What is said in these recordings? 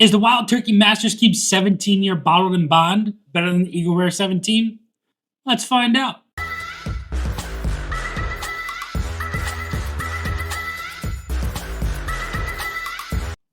Is the Wild Turkey Master's Keep 17-year bottled in bond better than the Eagle Rare 17? Let's find out.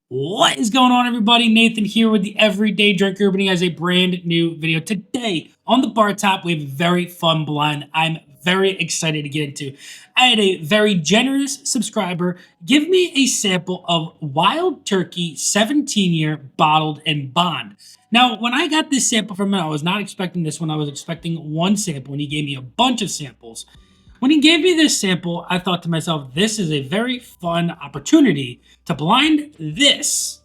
What is going on, everybody? Nathan here with the Everyday Drinker, bringing you guys a brand new video. Today on the bar top, we have a very fun blind I'm very excited to get into. I had a very generous subscriber give me a sample of Wild Turkey 17-year bottled in bond. Now, when I got this sample from him, I was not expecting this one. I was expecting one sample, and he gave me a bunch of samples. When he gave me this sample, I thought to myself, this is a very fun opportunity to blind this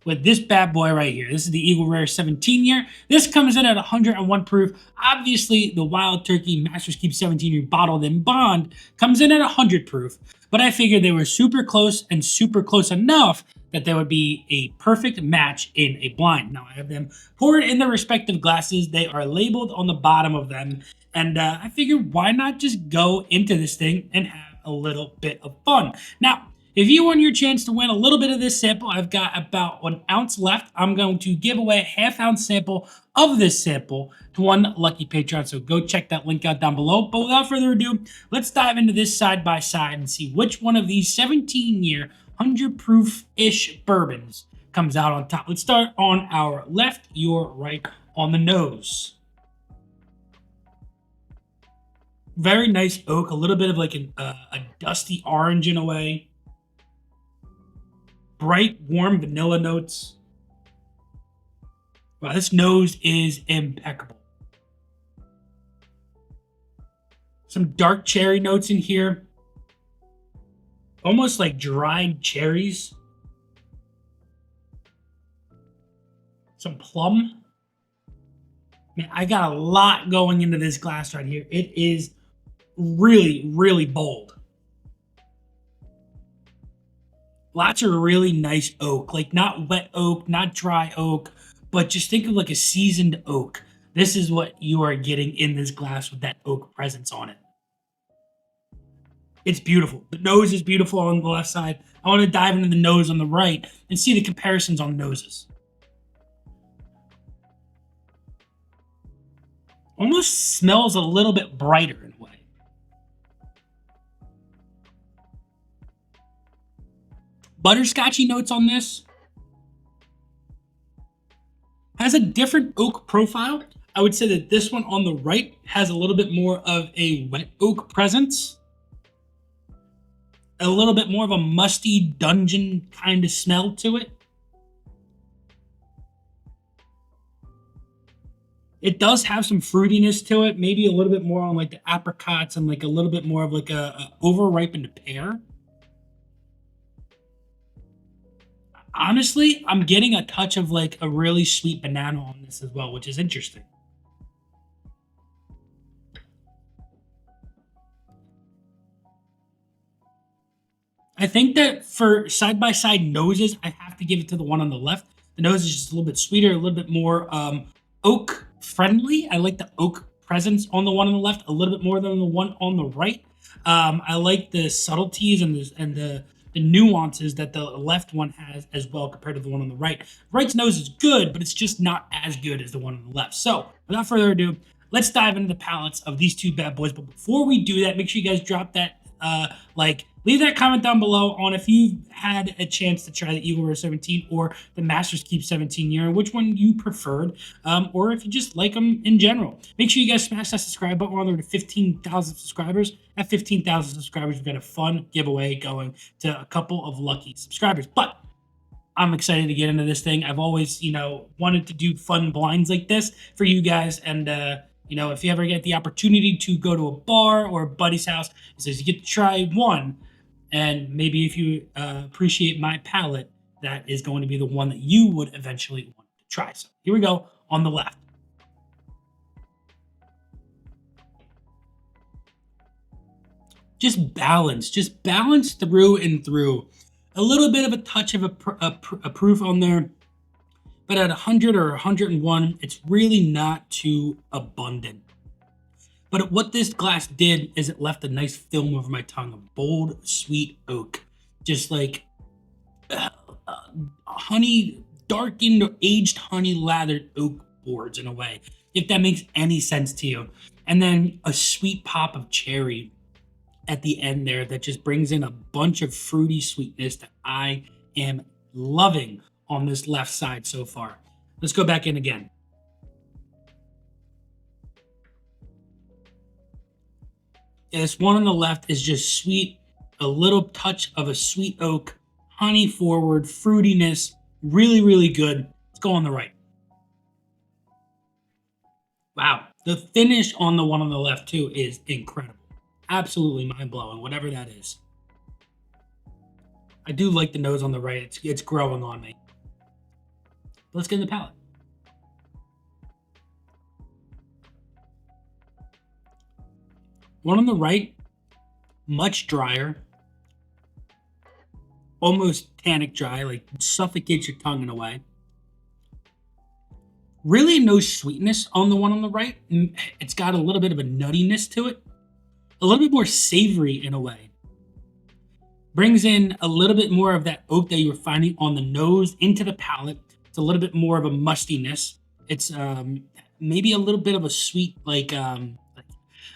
with this bad boy right here. This is the Eagle Rare 17 year. This comes in at 101 proof. Obviously, the Wild Turkey Master's Keep 17 year bottled in bond comes in at 100 proof. But I figured they were super close and super close enough that there would be a perfect match in a blind. Now, I have them poured in their respective glasses. They are labeled on the bottom of them. And I figured, why not just go into this thing and have a little bit of fun? Now, if you want your chance to win a little bit of this sample, I've got about 1 ounce left. I'm going to give away a half-ounce sample of this sample to one lucky Patreon. So go check that link out down below. But without further ado, let's dive into this side by side and see which one of these 17-year 100 proof-ish bourbons comes out on top. Let's start on our left, your right on the nose. Very nice oak, a little bit of like a dusty orange in a way. Bright, warm vanilla notes. Wow, this nose is impeccable. Some dark cherry notes in here. Almost like dried cherries. Some plum. Man, I got a lot going into this glass right here. It is really, really bold. Lots of really nice oak, like not wet oak, not dry oak, but just think of like a seasoned oak. This is what you are getting in this glass with that oak presence on it. It's beautiful. The nose is beautiful on the left side. I want to dive into the nose on the right and see the comparisons on noses. Almost smells a little bit brighter in a way. Butterscotchy notes on this. Has a different oak profile. I would say that this one on the right has a little bit more of a wet oak presence. A little bit more of a musty dungeon kind of smell to it. It does have some fruitiness to it, maybe a little bit more on like the apricots and like a little bit more of like a over-ripened pear. Honestly, I'm getting a touch of like a really sweet banana on this as well, which is interesting. I think that for side-by-side noses, I have to give it to the one on the left. The nose is just a little bit sweeter, a little bit more oak friendly. I like the oak presence on the one on the left a little bit more than the one on the right. I like the subtleties and the nuances that the left one has as well compared to the one on the right. Right's nose is good, but it's just not as good as the one on the left. So without further ado, let's dive into the palates of these two bad boys. But before we do that, make sure you guys drop that leave that comment down below on if you've had a chance to try the Eagle Rare 17 or the Master's Keep 17 year, which one you preferred, or if you just like them in general. Make sure you guys smash that subscribe button. We're on there to 15,000 subscribers. At 15,000 subscribers, we've got a fun giveaway going to a couple of lucky subscribers. But I'm excited to get into this thing. I've always, wanted to do fun blinds like this for you guys, and if you ever get the opportunity to go to a bar or a buddy's house, it says you get to try one, and maybe if you appreciate my palate, that is going to be the one that you would eventually want to try. So here we go on the left. Just balance through and through. A little bit of a touch of a proof on there. But at 100 or 101, it's really not too abundant. But what this glass did is it left a nice film over my tongue of bold, sweet oak. Just like honey darkened or aged honey lathered oak boards in a way, if that makes any sense to you. And then a sweet pop of cherry at the end there that just brings in a bunch of fruity sweetness that I am loving on this left side so far. Let's go back in again. And this one on the left is just sweet, a little touch of a sweet oak, honey forward, fruitiness, really, really good. Let's go on the right. Wow, the finish on the one on the left too is incredible. Absolutely mind blowing, whatever that is. I do like the nose on the right. It's growing on me. Let's get in the palate. One on the right, much drier, almost tannic dry, like suffocates your tongue in a way. Really no sweetness on the one on the right. It's got a little bit of a nuttiness to it, a little bit more savory in a way. Brings in a little bit more of that oak that you were finding on the nose into the palate. It's a little bit more of a mustiness. It's maybe a little bit of a sweet, like a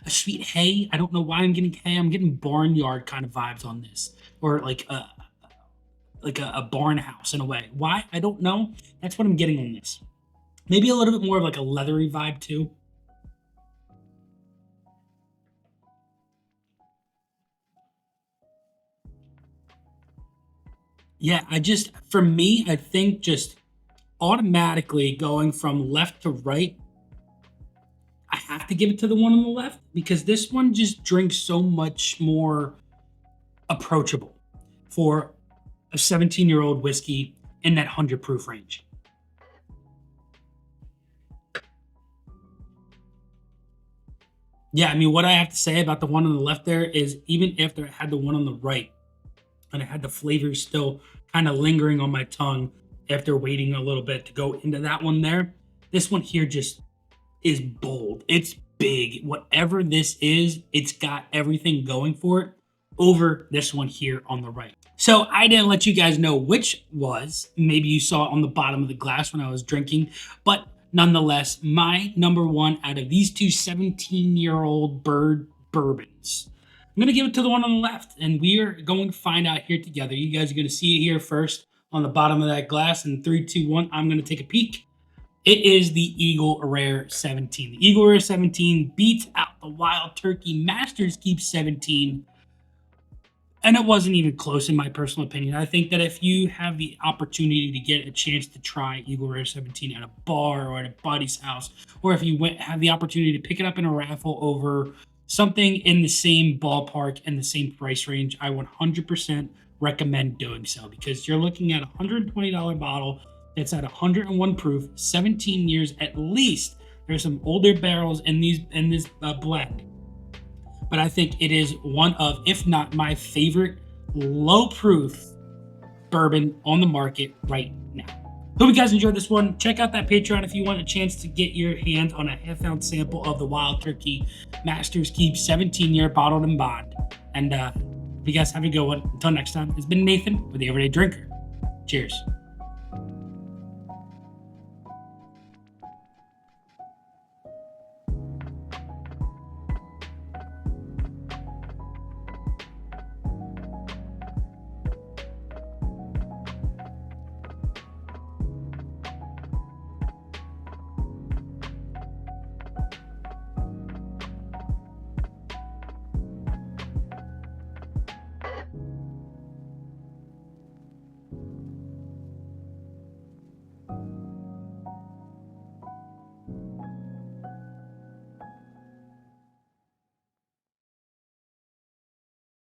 sweet hay. I don't know why I'm getting hay. I'm getting barnyard kind of vibes on this, or like a barn house in a way. Why? I don't know. That's what I'm getting on this. Maybe a little bit more of like a leathery vibe too. Yeah, for me, I think just automatically going from left to right, I have to give it to the one on the left because this one just drinks so much more approachable for a 17-year-old whiskey in that 100 proof range. Yeah, I mean, what I have to say about the one on the left there is even after I had the one on the right and I had the flavor still kind of lingering on my tongue after waiting a little bit to go into that one there, this one here just is bold. It's big. Whatever this is, it's got everything going for it over this one here on the right. So I didn't let you guys know which was. Maybe you saw it on the bottom of the glass when I was drinking, but nonetheless, my number one out of these two 17-year-old bird bourbons. I'm going to give it to the one on the left, and we are going to find out here together. You guys are going to see it here first on the bottom of that glass. In 3, 2, 1, I'm going to take a peek. It is the Eagle Rare 17. The Eagle Rare 17 beats out the Wild Turkey Master's Keep 17. And it wasn't even close in my personal opinion. I think that if you have the opportunity to get a chance to try Eagle Rare 17 at a bar or at a buddy's house, or if you have the opportunity to pick it up in a raffle over something in the same ballpark and the same price range, I 100% recommend doing so because you're looking at a $120 bottle that's at 101 proof, 17 years at least. There's some older barrels in this blend. But I think it is one of, if not my favorite, low-proof bourbon on the market right now. Hope you guys enjoyed this one. Check out that Patreon if you want a chance to get your hands on a half-ounce sample of the Wild Turkey Master's Keep 17-year bottled and bond. And you guys have a good one. Until next time, it's been Nathan with The Everyday Drinker. Cheers.